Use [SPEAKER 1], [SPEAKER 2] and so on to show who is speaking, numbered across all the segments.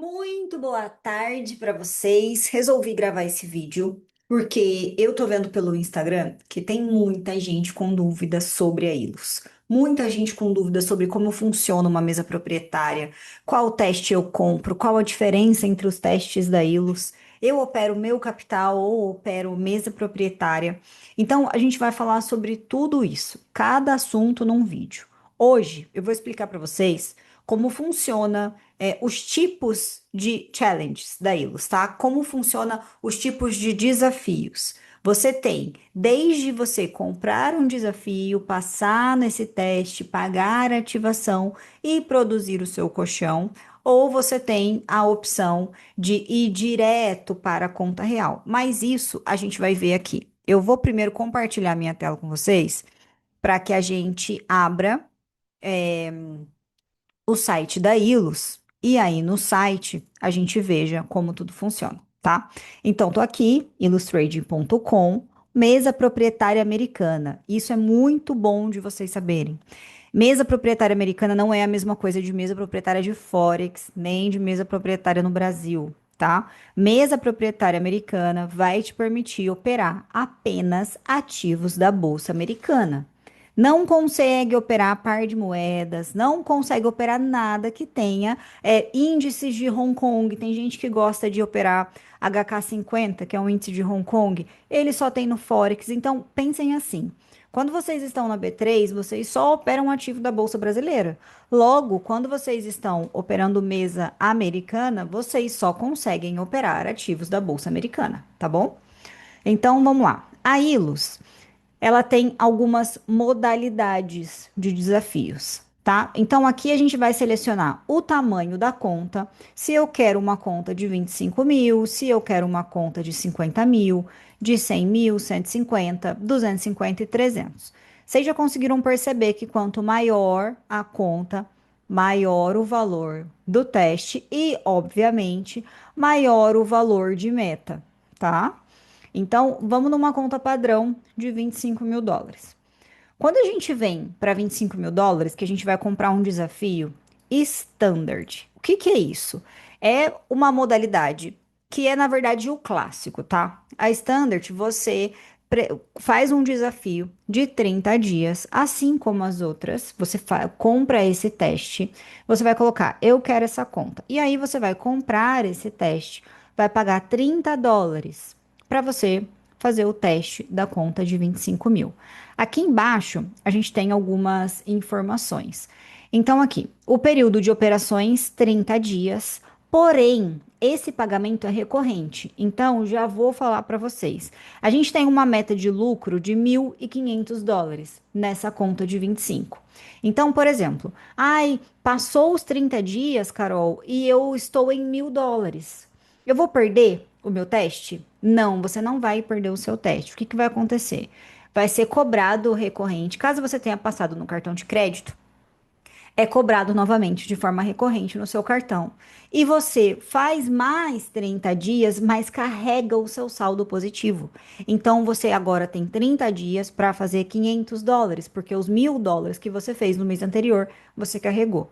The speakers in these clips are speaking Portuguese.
[SPEAKER 1] Muito boa tarde para vocês. Resolvi gravar esse vídeo porque eu tô vendo pelo Instagram que tem muita gente com dúvidas sobre a Ilus. Muita gente com dúvidas sobre como funciona uma mesa proprietária, qual teste eu compro, qual a diferença entre os testes da Ilus. Eu opero meu capital ou opero mesa proprietária. Então a gente vai falar sobre tudo isso, cada assunto num vídeo. Hoje eu vou explicar para vocês como funciona os tipos de challenges da Ilus, tá? Como funciona os tipos de desafios. Você tem desde você comprar um desafio, passar nesse teste, pagar a ativação e produzir o seu colchão, ou você tem a opção de ir direto para a conta real. Mas isso a gente vai ver aqui. Eu vou primeiro compartilhar minha tela com vocês para que a gente abra o site da Ilus e aí no site a gente veja como tudo funciona, tá? Então, tô aqui, illustrading.com, mesa proprietária americana. Isso é muito bom de vocês saberem. Mesa proprietária americana não é a mesma coisa de mesa proprietária de Forex, nem de mesa proprietária no Brasil, tá? Mesa proprietária americana vai te permitir operar apenas ativos da Bolsa Americana. Não consegue operar par de moedas, não consegue operar nada que tenha índices de Hong Kong. Tem gente que gosta de operar HK50, que é um índice de Hong Kong. Ele só tem no Forex. Então, pensem assim. Quando vocês estão na B3, vocês só operam um ativo da Bolsa Brasileira. Logo, quando vocês estão operando mesa americana, vocês só conseguem operar ativos da Bolsa Americana, tá bom? Então, vamos lá. A Ilus, ela tem algumas modalidades de desafios, tá? Então aqui a gente vai selecionar o tamanho da conta, se eu quero uma conta de 25 mil, se eu quero uma conta de 50 mil, de 100 mil, 150, 250 e 300. Vocês já conseguiram perceber que quanto maior a conta, maior o valor do teste e, obviamente, maior o valor de meta, tá? Então, vamos numa conta padrão de 25 mil dólares. Quando a gente vem para 25 mil dólares, que a gente vai comprar um desafio standard, o que que é isso? É uma modalidade que é, na verdade, o clássico, tá? A standard, você faz um desafio de 30 dias, assim como as outras. Você compra esse teste, você vai colocar, eu quero essa conta. E aí você vai comprar esse teste, vai pagar 30 dólares para você fazer o teste da conta de 25 mil. Aqui embaixo, a gente tem algumas informações. Então, aqui, o período de operações, 30 dias, porém, esse pagamento é recorrente. Então, já vou falar para vocês. A gente tem uma meta de lucro de 1.500 dólares nessa conta de 25. Então, por exemplo, ai, passou os 30 dias, Carol, e eu estou em 1.000 dólares. Eu vou perder o meu teste? Não, você não vai perder o seu teste. O que que vai acontecer? Vai ser cobrado o recorrente. Caso você tenha passado no cartão de crédito, é cobrado novamente de forma recorrente no seu cartão. E você faz mais 30 dias, mas carrega o seu saldo positivo. Então você agora tem 30 dias para fazer 500 dólares, porque os 1.000 dólares que você fez no mês anterior, você carregou.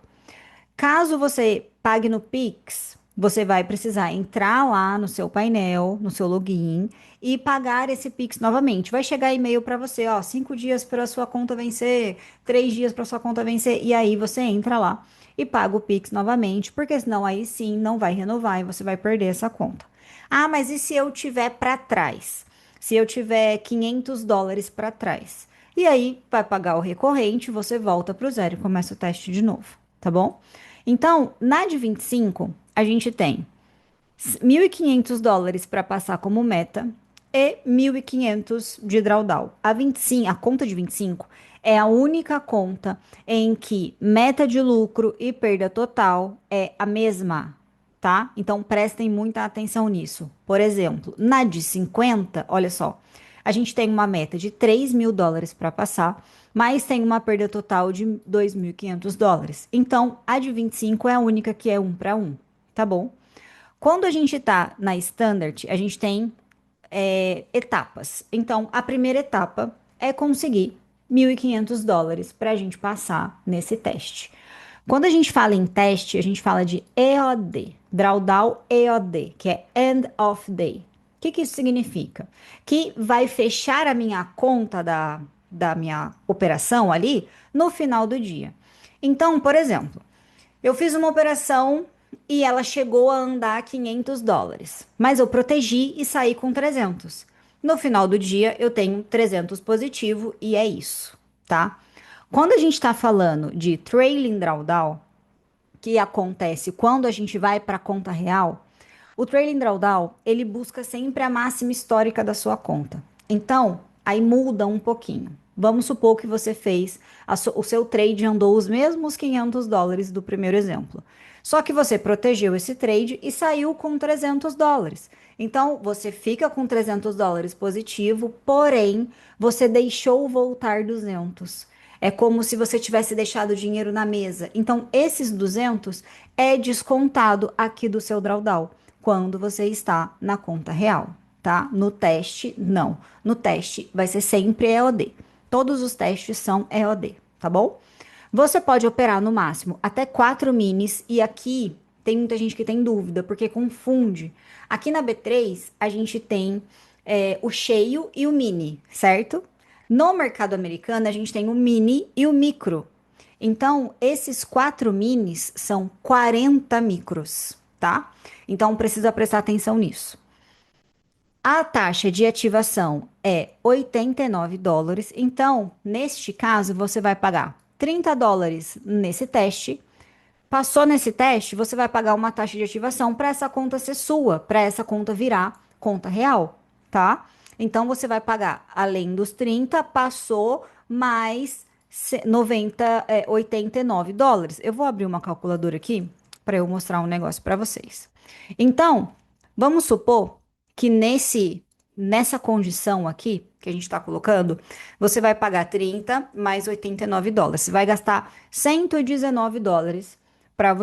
[SPEAKER 1] Caso você pague no Pix, você vai precisar entrar lá no seu painel, no seu login e pagar esse Pix novamente. Vai chegar e-mail para você, ó, 5 dias para sua conta vencer, 3 dias para sua conta vencer, e aí você entra lá e paga o Pix novamente, porque senão aí sim não vai renovar e você vai perder essa conta. Ah, mas e se eu tiver para trás? Se eu tiver 500 dólares para trás? E aí vai pagar o recorrente, você volta para o zero e começa o teste de novo, tá bom? Então, na de 25, a gente tem 1.500 dólares para passar como meta e 1.500 de drawdown. A 25, a conta de 25 é a única conta em que meta de lucro e perda total é a mesma, tá? Então prestem muita atenção nisso. Por exemplo, na de 50, olha só, a gente tem uma meta de 3.000 dólares para passar, mas tem uma perda total de 2.500 dólares. Então, a de 25 é a única que é um para um, tá bom? Quando a gente tá na Standard, a gente tem etapas. Então, a primeira etapa é conseguir 1.500 dólares para a gente passar nesse teste. Quando a gente fala em teste, a gente fala de EOD, Drawdown EOD, que é End of Day. O que isso significa? Que vai fechar a minha conta da minha operação ali no final do dia. Então, por exemplo, eu fiz uma operação e ela chegou a andar US$ 500, mas eu protegi e saí com 300. No final do dia, eu tenho 300 positivo e é isso, tá? Quando a gente está falando de trailing drawdown, que acontece quando a gente vai para a conta real, o trailing drawdown, ele busca sempre a máxima histórica da sua conta. Então, aí muda um pouquinho. Vamos supor que você fez, o seu trade andou os mesmos US$ 500 do primeiro exemplo. Só que você protegeu esse trade e saiu com US$ 300. Então, você fica com US$ 300 positivo, porém, você deixou voltar 200. É como se você tivesse deixado o dinheiro na mesa. Então, esses 200 é descontado aqui do seu drawdown quando você está na conta real, tá? No teste, não. No teste vai ser sempre EOD. Todos os testes são EOD, tá bom? Você pode operar no máximo até 4 minis e aqui tem muita gente que tem dúvida porque confunde. Aqui na B3 a gente tem o cheio e o mini, certo? No mercado americano a gente tem o mini e o micro. Então, esses 4 minis são 40 micros, tá? Então, precisa prestar atenção nisso. A taxa de ativação é US$ 89. Então, neste caso, você vai pagar US$ 30 nesse teste. Passou nesse teste, você vai pagar uma taxa de ativação para essa conta ser sua, para essa conta virar conta real, tá? Então, você vai pagar além dos 30, passou mais 89 dólares. Eu vou abrir uma calculadora aqui para eu mostrar um negócio para vocês. Então, vamos supor que nessa condição aqui que a gente está colocando, você vai pagar 30 mais 89 dólares. Você vai gastar US$ 119 para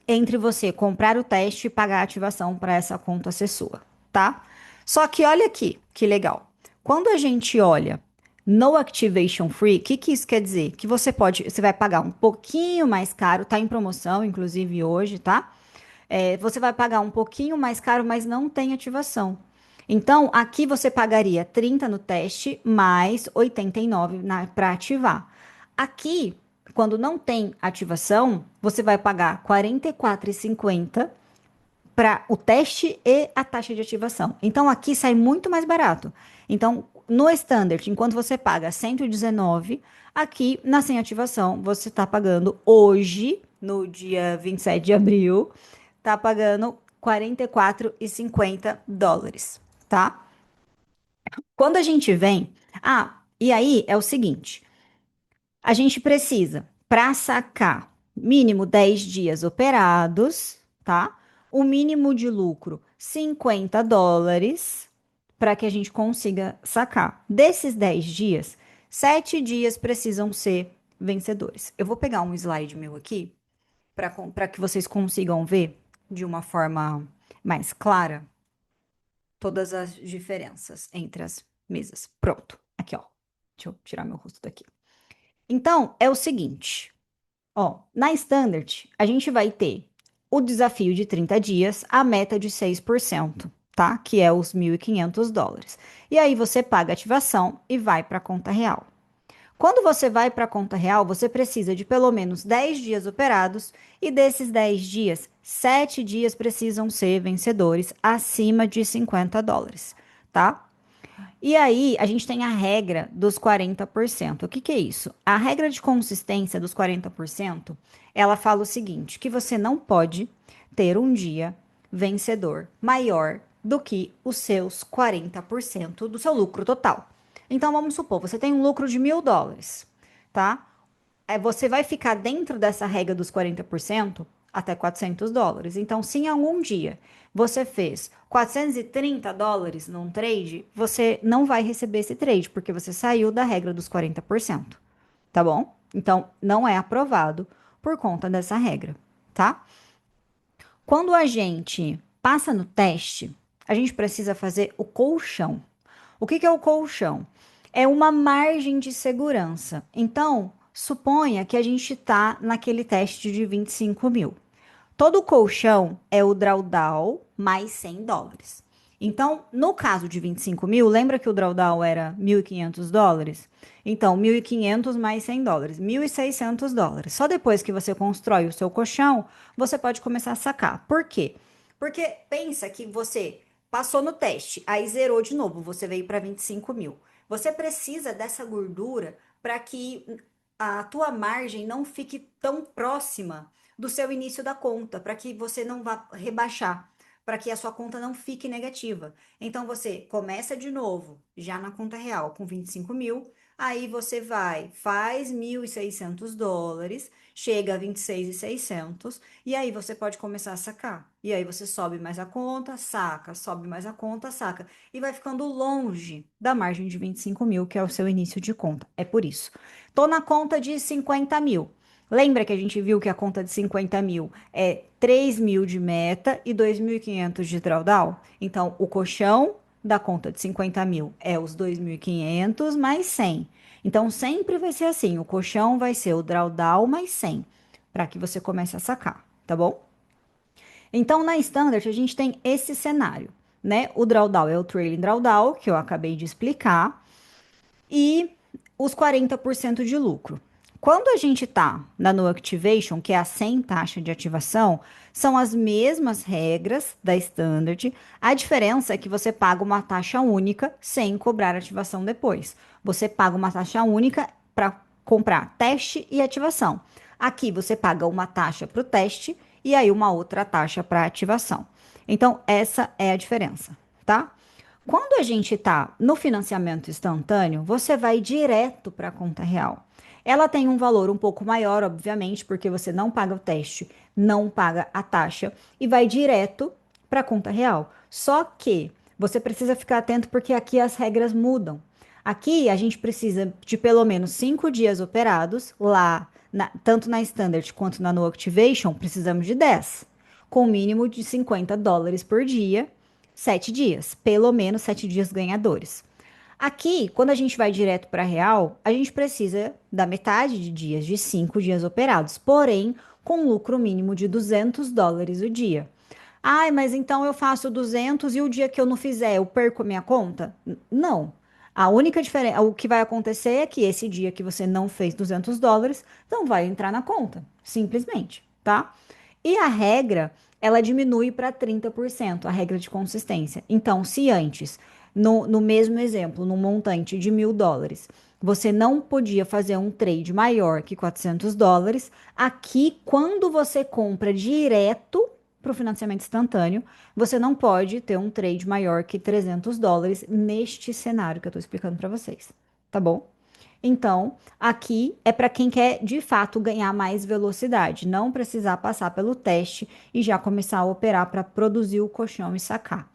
[SPEAKER 1] entre você comprar o teste e pagar a ativação para essa conta ser sua, tá? Só que olha aqui, que legal. Quando a gente olha no Activation Free, o que isso quer dizer? Que você vai pagar um pouquinho mais caro, tá em promoção, inclusive hoje, tá? Você vai pagar um pouquinho mais caro, mas não tem ativação. Então, aqui você pagaria 30 no teste, mais 89 para ativar. Aqui, quando não tem ativação, você vai pagar R$ 44,50 para o teste e a taxa de ativação. Então, aqui sai muito mais barato. Então, no Standard, enquanto você paga 119, aqui na sem ativação, você está pagando hoje, no dia 27 de abril, tá pagando US$ 44,50, tá? Quando a gente vem. Ah, e aí é o seguinte: a gente precisa, para sacar, mínimo 10 dias operados, tá? O mínimo de lucro, US$ 50, para que a gente consiga sacar. Desses 10 dias, 7 dias precisam ser vencedores. Eu vou pegar um slide meu aqui para que vocês consigam ver de uma forma mais clara todas as diferenças entre as mesas. Pronto. Aqui, ó. Deixa eu tirar meu rosto daqui. Então, é o seguinte, ó, na Standard, a gente vai ter o desafio de 30 dias, a meta de 6%, tá? Que é os US$ 1.500. E aí você paga a ativação e vai para a conta real. Quando você vai para a conta real, você precisa de pelo menos 10 dias operados e desses 10 dias, 7 dias precisam ser vencedores acima de US$ 50, tá? E aí, a gente tem a regra dos 40%. O que que é isso? A regra de consistência dos 40%, ela fala o seguinte, que você não pode ter um dia vencedor maior do que os seus 40% do seu lucro total. Então, vamos supor, você tem um lucro de US$ 1.000, tá? Você vai ficar dentro dessa regra dos 40% até US$ 400. Então, se em algum dia você fez US$ 430 num trade, você não vai receber esse trade, porque você saiu da regra dos 40%, tá bom? Então, não é aprovado por conta dessa regra, tá? Quando a gente passa no teste, a gente precisa fazer o colchão. O que que é o colchão? É uma margem de segurança. Então, Suponha que a gente está naquele teste de 25 mil. Todo colchão é o drawdown mais US$ 100. Então, no caso de 25 mil, lembra que o drawdown era US$ 1.500? Então, 1.500 mais US$ 100, US$ 1.600. Só depois que você constrói o seu colchão, você pode começar a sacar. Por quê? Porque pensa que você passou no teste, aí zerou de novo, você veio para 25 mil. Você precisa dessa gordura para que a tua margem não fique tão próxima do seu início da conta, para que você não vá rebaixar, para que a sua conta não fique negativa. Então você começa de novo, já na conta real, com 25 mil, aí você vai, faz US$ 1.600, chega a 26.600, e aí você pode começar a sacar. E aí você sobe mais a conta, saca, sobe mais a conta, saca. E vai ficando longe da margem de 25 mil, que é o seu início de conta. É por isso. Tô na conta de 50 mil. Lembra que a gente viu que a conta de 50 mil é 3 mil de meta e 2.500 de drawdown? Então, o colchão da conta de 50 mil é os 2.500 mais 100. Então, sempre vai ser assim: o colchão vai ser o drawdown mais 100, para que você comece a sacar, tá bom? Então, na Standard, a gente tem esse cenário, né? O drawdown é o trailing drawdown, que eu acabei de explicar, e os 40% de lucro. Quando a gente está na No Activation, que é a sem taxa de ativação, são as mesmas regras da Standard. A diferença é que você paga uma taxa única sem cobrar ativação depois. Você paga uma taxa única para comprar teste e ativação. Aqui você paga uma taxa para o teste e aí uma outra taxa para ativação. Então, essa é a diferença, tá? Quando a gente está no financiamento instantâneo, você vai direto para a conta real. Ela tem um valor um pouco maior, obviamente, porque você não paga o teste, não paga a taxa e vai direto para a conta real. Só que você precisa ficar atento porque aqui as regras mudam. Aqui a gente precisa de pelo menos 5 dias operados, lá, tanto na Standard quanto na No Activation, precisamos de 10, com mínimo de US$ 50 por dia, 7 dias, pelo menos 7 dias ganhadores. Aqui, quando a gente vai direto para real, a gente precisa da metade de dias, de 5 dias operados, porém com lucro mínimo de US$ 200 o dia. Ai, mas então eu faço 200 e o dia que eu não fizer, eu perco a minha conta? Não. A única diferença, o que vai acontecer é que esse dia que você não fez US$ 200, não vai entrar na conta, simplesmente, tá? E a regra, ela diminui para 30%, a regra de consistência. Então, se antes, no mesmo exemplo, no montante de US$ 1.000, você não podia fazer um trade maior que US$ 400, aqui, quando você compra direto para o financiamento instantâneo, você não pode ter um trade maior que US$ 300 neste cenário que eu estou explicando para vocês, tá bom? Então, aqui é para quem quer de fato ganhar mais velocidade, não precisar passar pelo teste e já começar a operar para produzir o colchão e sacar.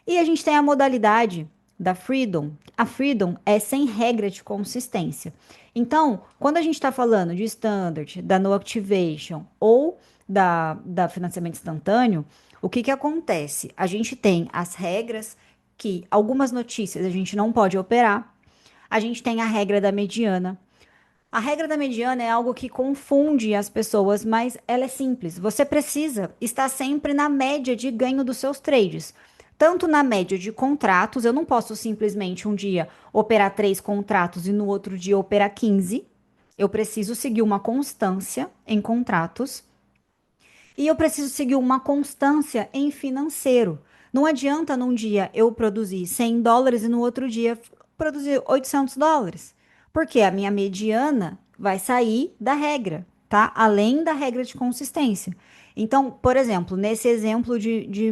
[SPEAKER 1] E a gente tem a modalidade da Freedom. A Freedom é sem regra de consistência. Então, quando a gente está falando de Standard, da No Activation ou da financiamento instantâneo, o que que acontece? A gente tem as regras que algumas notícias a gente não pode operar. A gente tem a regra da mediana. A regra da mediana é algo que confunde as pessoas, mas ela é simples. Você precisa estar sempre na média de ganho dos seus trades. Tanto na média de contratos, eu não posso simplesmente um dia operar 3 contratos e no outro dia operar 15. Eu preciso seguir uma constância em contratos e eu preciso seguir uma constância em financeiro. Não adianta num dia eu produzir US$ 100 e no outro dia produzir US$ 800. Porque a minha mediana vai sair da regra, tá? Além da regra de consistência. Então, por exemplo, nesse exemplo de US$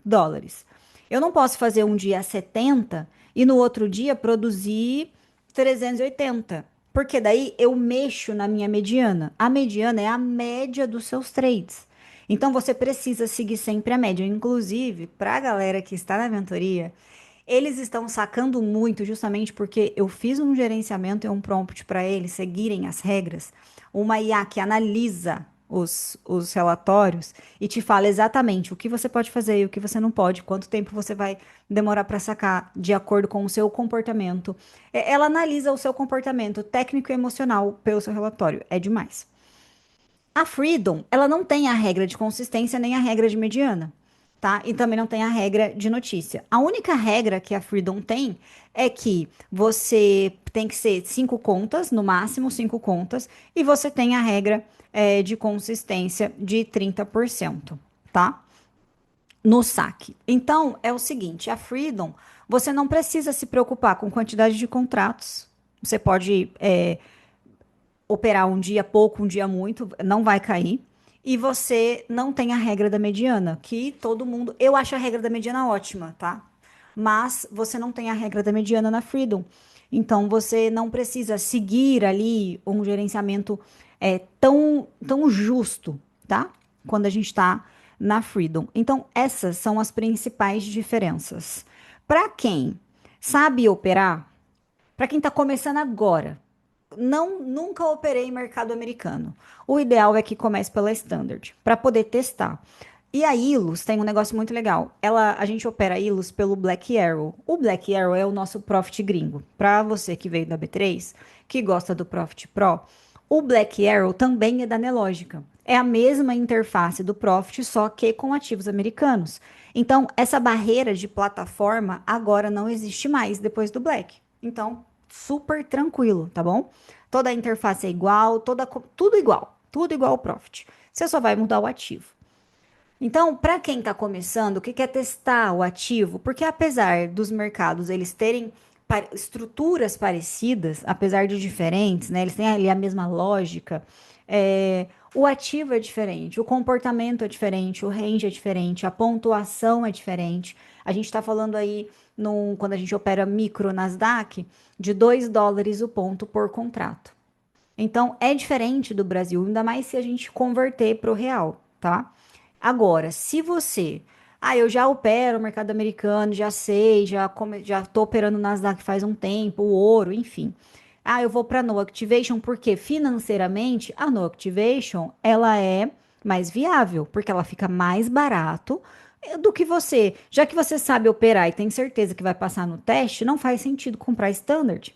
[SPEAKER 1] 1.000, eu não posso fazer um dia 70 e no outro dia produzir 380. Porque daí eu mexo na minha mediana. A mediana é a média dos seus trades. Então você precisa seguir sempre a média. Inclusive, para a galera que está na mentoria, eles estão sacando muito justamente porque eu fiz um gerenciamento e um prompt para eles seguirem as regras. Uma IA que analisa os relatórios e te fala exatamente o que você pode fazer e o que você não pode, quanto tempo você vai demorar para sacar de acordo com o seu comportamento. Ela analisa o seu comportamento técnico e emocional pelo seu relatório. É demais. A Freedom, ela não tem a regra de consistência nem a regra de mediana, tá? E também não tem a regra de notícia. A única regra que a Freedom tem é que você tem que ser 5 contas, no máximo 5 contas, e você tem a regra de consistência de 30%, tá? No saque. Então, é o seguinte, a Freedom, você não precisa se preocupar com quantidade de contratos. Você pode operar um dia pouco, um dia muito, não vai cair. E você não tem a regra da mediana, que todo mundo. Eu acho a regra da mediana ótima, tá? Mas você não tem a regra da mediana na Freedom. Então você não precisa seguir ali um gerenciamento tão justo, tá? Quando a gente está na Freedom. Então, essas são as principais diferenças. Para quem sabe operar, para quem está começando agora, nunca operei em mercado americano. O ideal é que comece pela Standard, para poder testar. E a Ilus tem um negócio muito legal. A gente opera a Ilus pelo Black Arrow. O Black Arrow é o nosso Profit gringo. Para você que veio da B3, que gosta do Profit Pro, o Black Arrow também é da Nelogica. É a mesma interface do Profit, só que com ativos americanos. Então, essa barreira de plataforma agora não existe mais depois do Black. Então, super tranquilo, tá bom? Toda a interface é igual, tudo igual ao Profit. Você só vai mudar o ativo. Então, para quem está começando, que quer testar o ativo, porque apesar dos mercados eles terem estruturas parecidas, apesar de diferentes, né? Eles têm ali a mesma lógica. O ativo é diferente, o comportamento é diferente, o range é diferente, a pontuação é diferente. A gente está falando aí, quando a gente opera micro Nasdaq, de US$ 2 o ponto por contrato. Então, é diferente do Brasil, ainda mais se a gente converter para o real, tá? Agora, se você. Eu já opero o mercado americano, já sei, já tô operando o Nasdaq faz um tempo, o ouro, enfim. Eu vou para No Activation porque financeiramente a No Activation ela é mais viável, porque ela fica mais barato do que você. Já que você sabe operar e tem certeza que vai passar no teste, não faz sentido comprar Standard.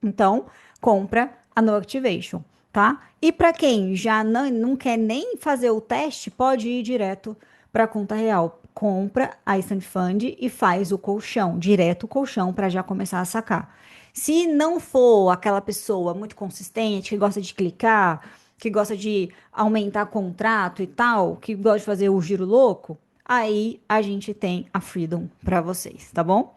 [SPEAKER 1] Então, compra a No Activation, tá? E para quem já não quer nem fazer o teste, pode ir direto para a conta real. Compra a Instant Fund e faz o colchão, direto o colchão para já começar a sacar. Se não for aquela pessoa muito consistente, que gosta de clicar, que gosta de aumentar contrato e tal, que gosta de fazer o giro louco, aí a gente tem a Freedom para vocês, tá bom?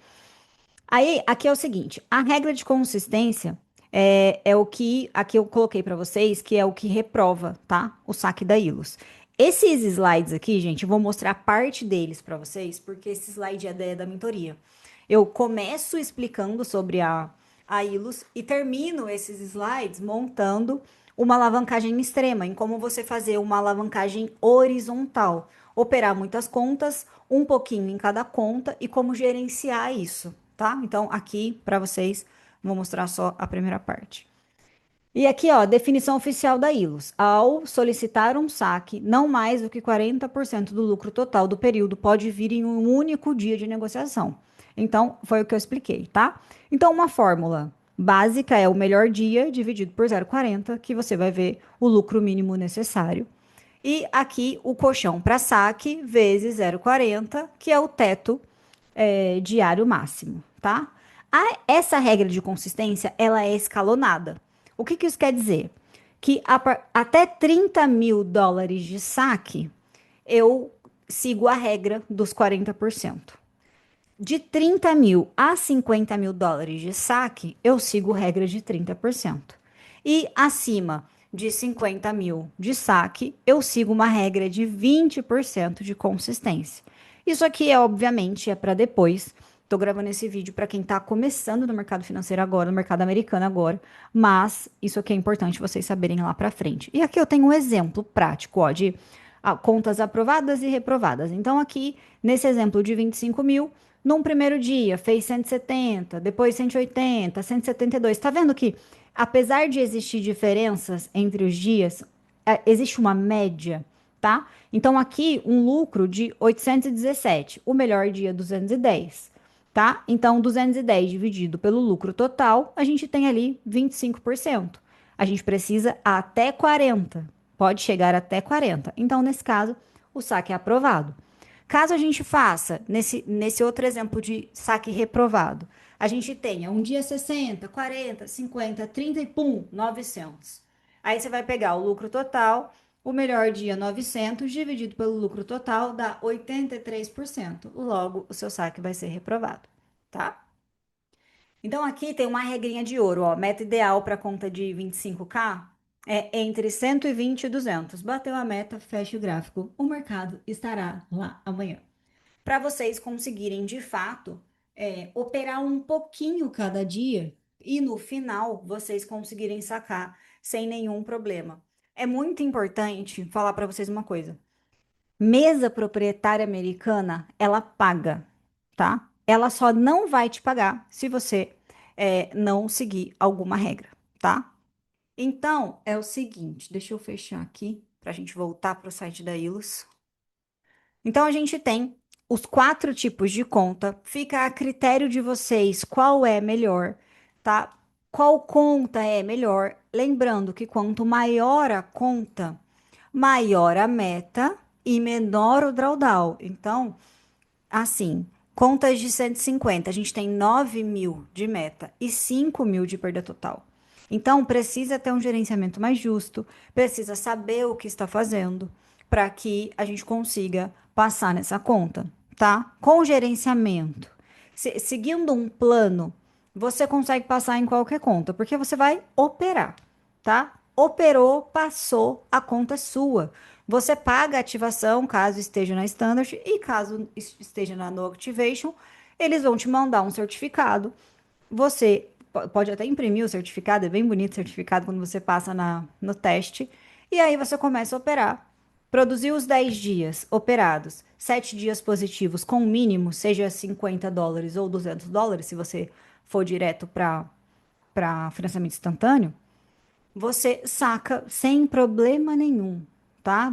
[SPEAKER 1] Aí, aqui é o seguinte, a regra de consistência é o que aqui eu coloquei para vocês, que é o que reprova, tá? O saque da Ilus. Esses slides aqui, gente, eu vou mostrar parte deles para vocês, porque esse slide é da mentoria. Eu começo explicando sobre a Ilus e termino esses slides montando uma alavancagem extrema, em como você fazer uma alavancagem horizontal, operar muitas contas, um pouquinho em cada conta e como gerenciar isso, tá? Então, aqui para vocês, vou mostrar só a primeira parte. E aqui, ó, definição oficial da Ilus. Ao solicitar um saque, não mais do que 40% do lucro total do período pode vir em um único dia de negociação. Então, foi o que eu expliquei, tá? Então, uma fórmula básica é o melhor dia dividido por 0,40, que você vai ver o lucro mínimo necessário. E aqui o colchão para saque vezes 0,40, que é o teto diário máximo, tá? Essa regra de consistência, ela é escalonada. O que isso quer dizer? Que até US$ 30.000 de saque, eu sigo a regra dos 40%. De 30 mil a US$ 50.000 de saque, eu sigo regra de 30%. E acima de 50 mil de saque, eu sigo uma regra de 20% de consistência. Isso aqui obviamente, é para depois. Estou gravando esse vídeo para quem está começando no mercado financeiro agora, no mercado americano agora, mas isso aqui é importante vocês saberem lá para frente. E aqui eu tenho um exemplo prático, ó, de contas aprovadas e reprovadas. Então, aqui, nesse exemplo de 25 mil, num primeiro dia fez 170, depois 180, 172. Tá vendo que, apesar de existir diferenças entre os dias, existe uma média, tá? Então aqui um lucro de 817, o melhor dia 210, tá? Então 210 dividido pelo lucro total, a gente tem ali 25%. A gente precisa até 40, pode chegar até 40. Então nesse caso, o saque é aprovado. Caso a gente faça, nesse outro exemplo de saque reprovado, a gente tenha um dia 60, 40, 50, 30 e pum, 900. Aí você vai pegar o lucro total, o melhor dia 900 dividido pelo lucro total dá 83%. Logo, o seu saque vai ser reprovado, tá? Então aqui tem uma regrinha de ouro, ó, meta ideal para conta de 25K é entre 120 e 200. Bateu a meta, fecha o gráfico. O mercado estará lá amanhã para vocês conseguirem de fato operar um pouquinho cada dia e no final vocês conseguirem sacar sem nenhum problema. É muito importante falar para vocês uma coisa. Mesa proprietária americana, ela paga, tá? Ela só não vai te pagar se você não seguir alguma regra, tá? Então, é o seguinte, deixa eu fechar aqui para a gente voltar para o site da Ilus. Então, a gente tem os quatro tipos de conta. Fica a critério de vocês qual é melhor, tá? Qual conta é melhor? Lembrando que quanto maior a conta, maior a meta e menor o drawdown. Então, assim, contas de 150, a gente tem 9.000 de meta e 5.000 de perda total. Então, precisa ter um gerenciamento mais justo, precisa saber o que está fazendo para que a gente consiga passar nessa conta, tá? Com gerenciamento, seguindo um plano, você consegue passar em qualquer conta, porque você vai operar, tá? Operou, passou, a conta é sua. Você paga a ativação caso esteja na Standard e caso esteja na No Activation, eles vão te mandar um certificado. Você pode até imprimir o certificado, é bem bonito o certificado quando você passa no teste. E aí você começa a operar. Produziu os 10 dias operados, 7 dias positivos com o mínimo, seja US$ 50 ou US$ 200, se você for direto para financiamento instantâneo, você saca sem problema nenhum, tá?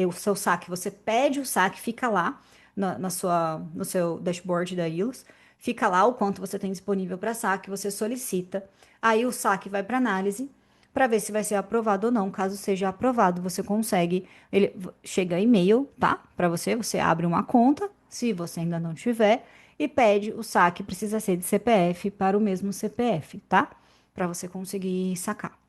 [SPEAKER 1] O seu saque, você pede o saque, fica lá no seu dashboard da Ilus, fica lá o quanto você tem disponível para saque, você solicita, aí o saque vai para análise para ver se vai ser aprovado ou não. Caso seja aprovado, você consegue, ele chega e-mail, tá? Para você, você abre uma conta, se você ainda não tiver, e pede o saque, precisa ser de CPF para o mesmo CPF, tá? Para você conseguir sacar.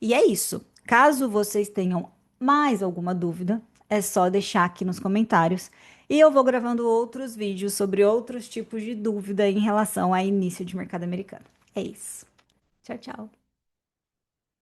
[SPEAKER 1] E é isso. Caso vocês tenham mais alguma dúvida, é só deixar aqui nos comentários. E eu vou gravando outros vídeos sobre outros tipos de dúvida em relação a início de mercado americano. É isso. Tchau, tchau.